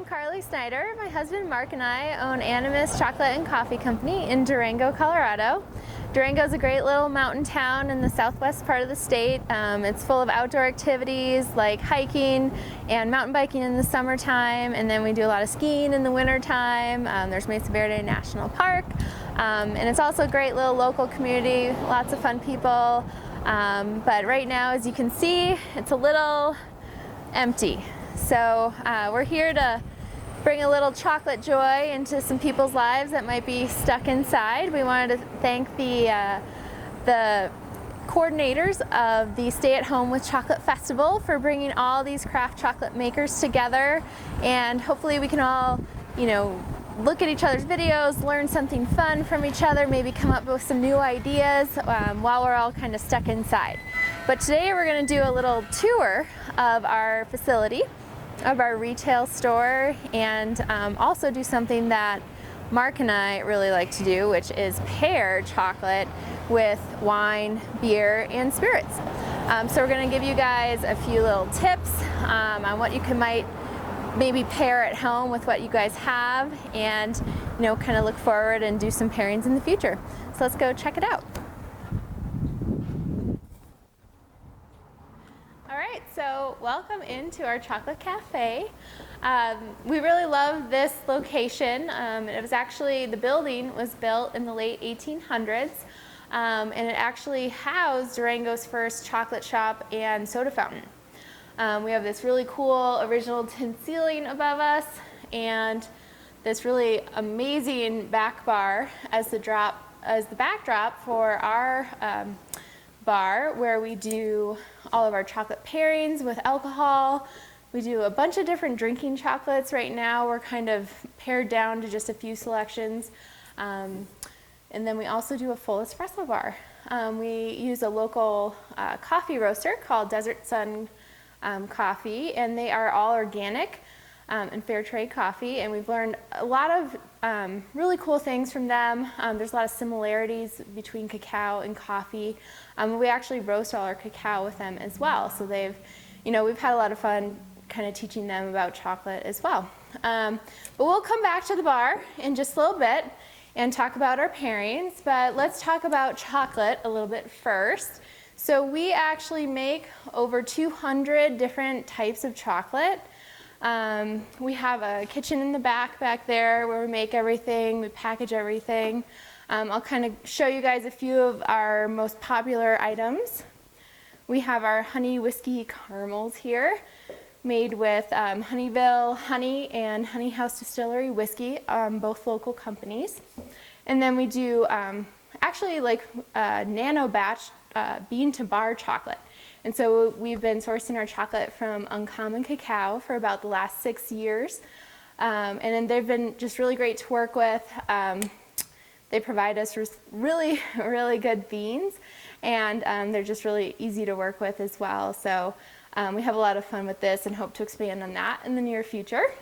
Carley Snider. My husband Mark and I own Animas Chocolate and Coffee Company in Durango, Colorado. Durango is a great little mountain town in the southwest part of the state. It's full of outdoor activities like hiking and mountain biking in the summertime, and then we do a lot of skiing in the wintertime. There's Mesa Verde National Park, and it's also a great little local community, lots of fun people. But right now, as you can see, it's a little empty. So we're here to bring a little chocolate joy into some people's lives that might be stuck inside. We wanted to thank the coordinators of the Stay at Home with Chocolate Festival for bringing all these craft chocolate makers together, and hopefully we can all, look at each other's videos, learn something fun from each other, maybe come up with some new ideas while we're all kind of stuck inside. But today we're going to do a little tour of our facility, of our retail store, and also do something that Mark and I really like to do, which is pair chocolate with wine, beer, and spirits. So we're going to give you guys a few little tips on what you might maybe pair at home with what you guys have, and kind of look forward and do some pairings in the future. So let's go check it out. So welcome into our chocolate cafe. We really love this location. It was actually, the building was built in the late 1800s, and it actually housed Durango's first chocolate shop and soda fountain. We have this really cool original tin ceiling above us, and this really amazing back bar as the backdrop for our bar, where we do all of our chocolate pairings with alcohol. We do a bunch of different drinking chocolates. Right now we're kind of pared down to just a few selections. And then we also do a full espresso bar. We use a local coffee roaster called Desert Sun Coffee, and they are all organic and fair trade coffee, and we've learned a lot of really cool things from them. There's a lot of similarities between cacao and coffee. We actually roast all our cacao with them as well, so we've had a lot of fun kind of teaching them about chocolate as well. But we'll come back to the bar in just a little bit and talk about our pairings, but let's talk about chocolate a little bit first. So we actually make over 200 different types of chocolate. We have a kitchen in the back there where we make everything, we package everything. I'll kind of show you guys a few of our most popular items. We have our honey whiskey caramels here, made with Honeyville honey and Honey House Distillery whiskey, both local companies. And then we do actually nano batch bean to bar chocolate. And so we've been sourcing our chocolate from Uncommon Cacao for about the last 6 years. And then they've been just really great to work with. They provide us with really, really good beans, and they're just really easy to work with as well. So we have a lot of fun with this and hope to expand on that in the near future.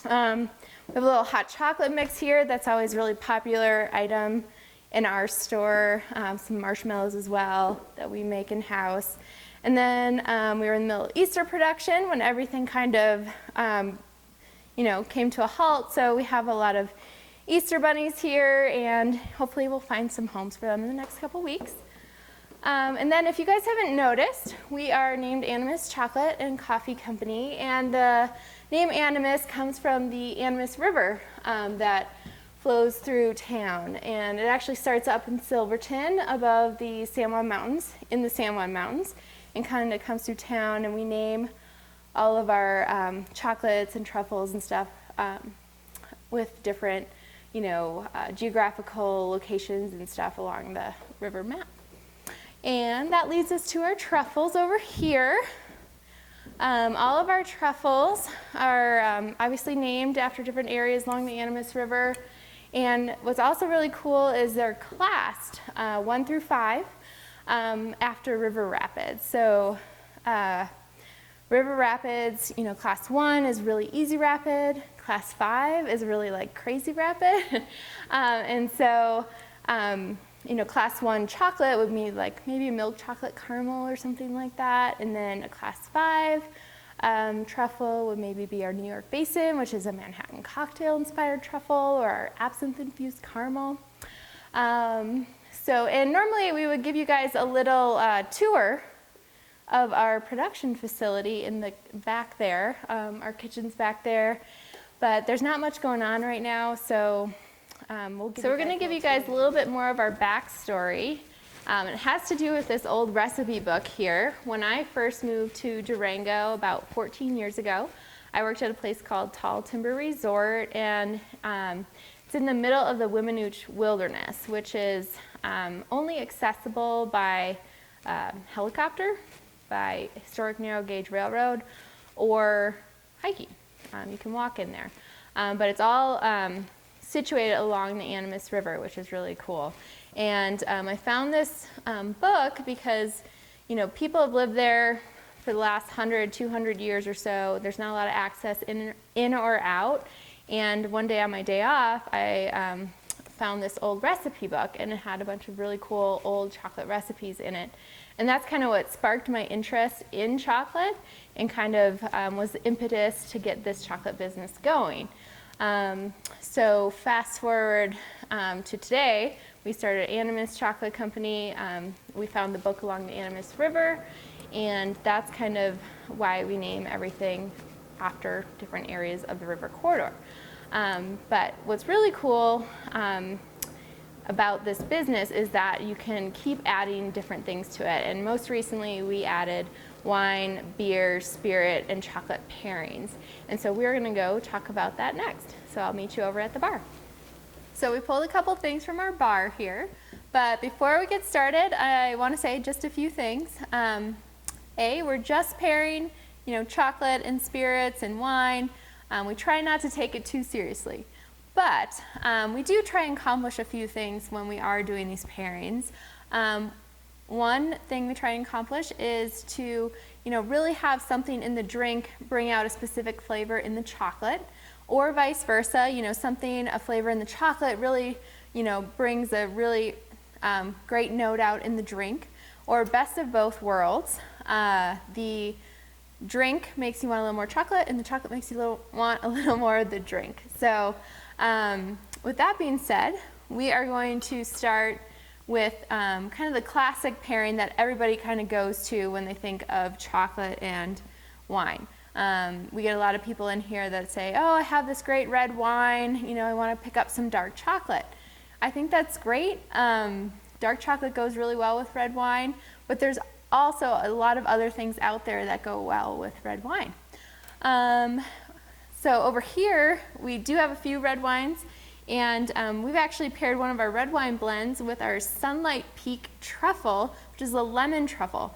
We have a little hot chocolate mix here that's always a really popular item in our store. Some marshmallows as well that we make in-house. And then we were in the middle of Easter production when everything kind of came to a halt, so we have a lot of Easter bunnies here, and hopefully we'll find some homes for them in the next couple weeks. And then if you guys haven't noticed, we are named Animas Chocolate and Coffee Company, and the name Animas comes from the Animas River that flows through town, and it actually starts up in Silverton above the San Juan Mountains, in the San Juan Mountains, and kind of comes through town, and we name all of our chocolates and truffles and stuff with different geographical locations and stuff along the river map. And that leads us to our truffles over here. All of our truffles are obviously named after different areas along the Animas River. And what's also really cool is they're classed 1 through 5 after river rapids. So river rapids, class 1 is really easy rapid. Class 5 is really crazy rapid. And so class 1 chocolate would be maybe a milk chocolate caramel or something like that. And then a class 5 Truffle would maybe be our New York Basin, which is a Manhattan cocktail-inspired truffle, or our absinthe-infused caramel. And normally we would give you guys a little tour of our production facility in the back there. Our kitchen's back there, but there's not much going on right now, so we're going to give you guys a little bit more of our backstory. It has to do with this old recipe book here. When I first moved to Durango about 14 years ago, I worked at a place called Tall Timber Resort, and it's in the middle of the Wimminooch Wilderness, which is only accessible by helicopter, by historic narrow gauge railroad, or hiking. You can walk in there. But it's all situated along the Animas River, which is really cool. And I found this book because, people have lived there for the last 100, 200 years or so. There's not a lot of access in or out. And one day on my day off, I found this old recipe book, and it had a bunch of really cool old chocolate recipes in it. And that's kind of what sparked my interest in chocolate and kind of was the impetus to get this chocolate business going. So fast forward to today, we started Animas Chocolate Company. We found the book along the Animas River, and that's kind of why we name everything after different areas of the river corridor. But what's really cool about this business is that you can keep adding different things to it. And most recently, we added wine, beer, spirit, and chocolate pairings. And so we're gonna go talk about that next. So I'll meet you over at the bar. So we pulled a couple things from our bar here, but before we get started, I wanna say just a few things. We're just pairing, chocolate and spirits and wine. We try not to take it too seriously. But we do try and accomplish a few things when we are doing these pairings. One thing we try and accomplish is to, really have something in the drink bring out a specific flavor in the chocolate, or vice versa. A flavor in the chocolate really, brings a really great note out in the drink, or best of both worlds. The drink makes you want a little more chocolate, and the chocolate makes you want a little more of the drink. So with that being said, we are going to start with kind of the classic pairing that everybody kind of goes to when they think of chocolate and wine. We get a lot of people in here that say, oh, I have this great red wine, I want to pick up some dark chocolate. I think that's great. Dark chocolate goes really well with red wine, but there's also a lot of other things out there that go well with red wine. So over here, we do have a few red wines, and we've actually paired one of our red wine blends with our Sunlight Peak truffle, which is a lemon truffle.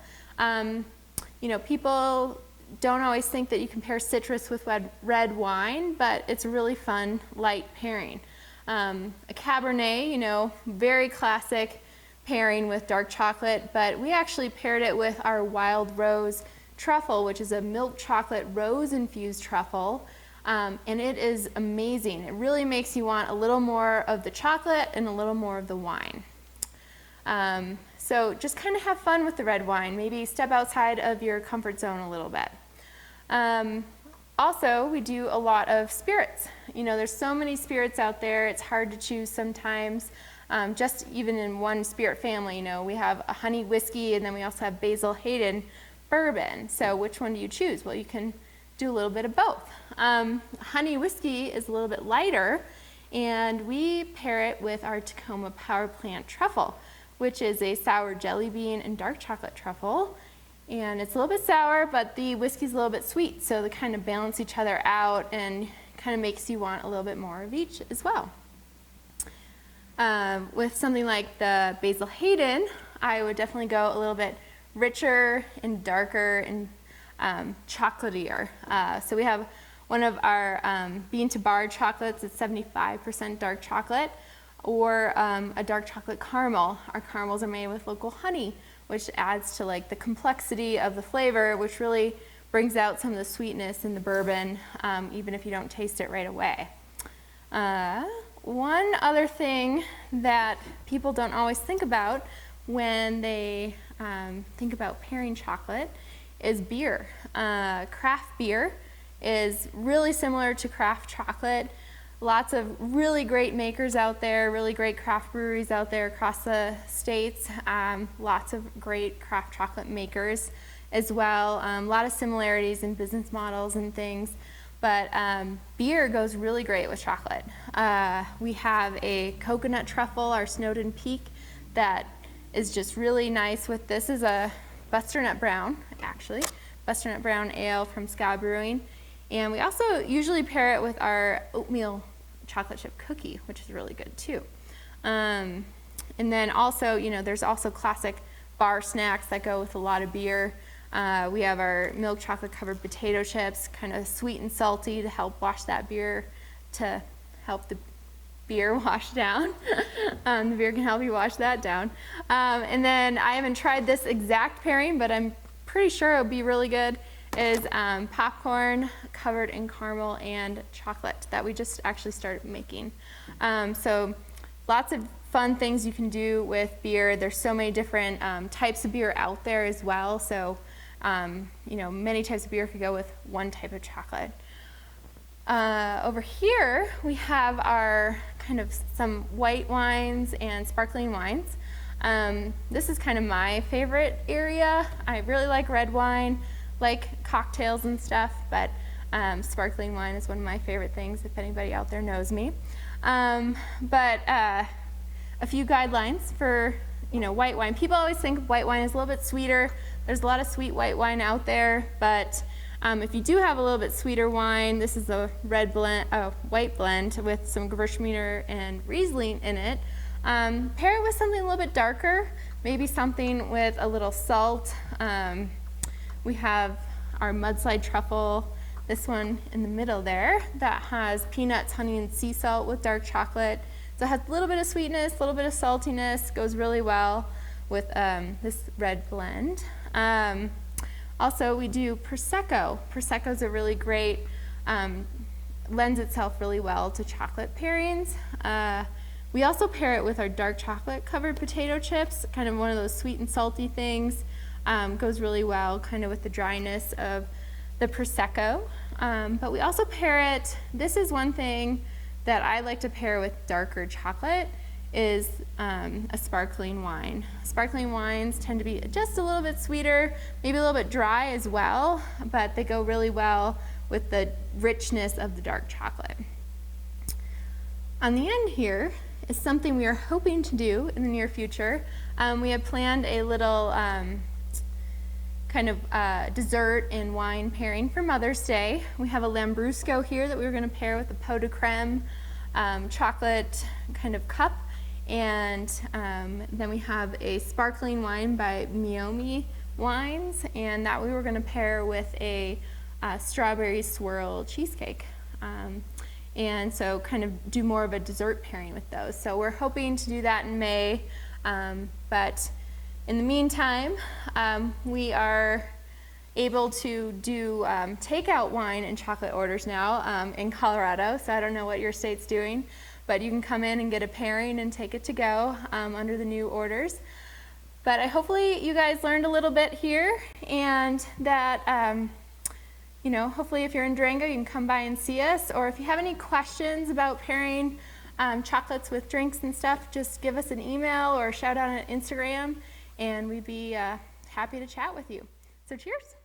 People don't always think that you can pair citrus with red wine, but it's a really fun, light pairing. A Cabernet, very classic pairing with dark chocolate, but we actually paired it with our Wild Rose truffle, which is a milk chocolate rose-infused truffle. And it is amazing. It really makes you want a little more of the chocolate and a little more of the wine. So just kind of have fun with the red wine. Maybe step outside of your comfort zone a little bit. Also, we do a lot of spirits. There's so many spirits out there. It's hard to choose sometimes. Just even in one spirit family, we have a honey whiskey, and then we also have Basil Hayden bourbon. So which one do you choose? Well, you can do a little bit of both. Honey whiskey is a little bit lighter, and we pair it with our Tacoma Power Plant truffle, which is a sour jelly bean and dark chocolate truffle. And it's a little bit sour, but the whiskey's a little bit sweet, so they kind of balance each other out and kind of makes you want a little bit more of each as well. With something like the Basil Hayden, I would definitely go a little bit richer and darker and chocolatier. So we have one of our bean to bar chocolates. It's 75% dark chocolate, or a dark chocolate caramel. Our caramels are made with local honey, which adds to the complexity of the flavor, which really brings out some of the sweetness in the bourbon, even if you don't taste it right away. One other thing that people don't always think about when they think about pairing chocolate is beer. Craft beer is really similar to craft chocolate. Lots of really great makers out there, really great craft breweries out there across the states. Lots of great craft chocolate makers as well. A lot of similarities in business models and things. But beer goes really great with chocolate. We have a coconut truffle, our Snowden Peak, that is just really nice with this. Is a butternut brown, actually. Butternut brown ale from Sky Brewing. And we also usually pair it with our oatmeal chocolate chip cookie, which is really good too. And then also, there's also classic bar snacks that go with a lot of beer. We have our milk chocolate covered potato chips, kind of sweet and salty to help wash that beer, to help the beer wash down. The beer can help you wash that down. And then I haven't tried this exact pairing, but I'm pretty sure it would be really good, is popcorn covered in caramel and chocolate that we just actually started making. So lots of fun things you can do with beer. There's so many different types of beer out there as well. So many types of beer could go with one type of chocolate. Over here we have our kind of some white wines and sparkling wines. This is kind of my favorite area. I really like red wine, like cocktails and stuff, but sparkling wine is one of my favorite things, if anybody out there knows me. But a few guidelines for white wine. People always think of white wine as a little bit sweeter. There's a lot of sweet white wine out there, but if you do have a little bit sweeter wine, this is a white blend with some Gewürztraminer and Riesling in it. Pair it with something a little bit darker, maybe something with a little salt. We have our mudslide truffle, this one in the middle there, that has peanuts, honey, and sea salt with dark chocolate. So it has a little bit of sweetness, a little bit of saltiness, goes really well with this red blend. Also, we do Prosecco. Prosecco is a really great, lends itself really well to chocolate pairings. We also pair it with our dark chocolate covered potato chips, kind of one of those sweet and salty things. Goes really well kind of with the dryness of the Prosecco. But we also pair it, this is one thing that I like to pair with darker chocolate, is a sparkling wine. Sparkling wines tend to be just a little bit sweeter, maybe a little bit dry as well, but they go really well with the richness of the dark chocolate. On the end here is something we are hoping to do in the near future. We have planned a little kind of dessert and wine pairing for Mother's Day. We have a Lambrusco here that we were going to pair with a pot de creme chocolate kind of cup. And then we have a sparkling wine by Miomi Wines, and that we were going to pair with a strawberry swirl cheesecake. And so kind of do more of a dessert pairing with those. So we're hoping to do that in May, but in the meantime, we are able to do takeout wine and chocolate orders now in Colorado, so I don't know what your state's doing, but you can come in and get a pairing and take it to go under the new orders. But hopefully you guys learned a little bit here, and that hopefully if you're in Durango, you can come by and see us, or if you have any questions about pairing chocolates with drinks and stuff, just give us an email or shout out on Instagram, and we'd be happy to chat with you. So cheers.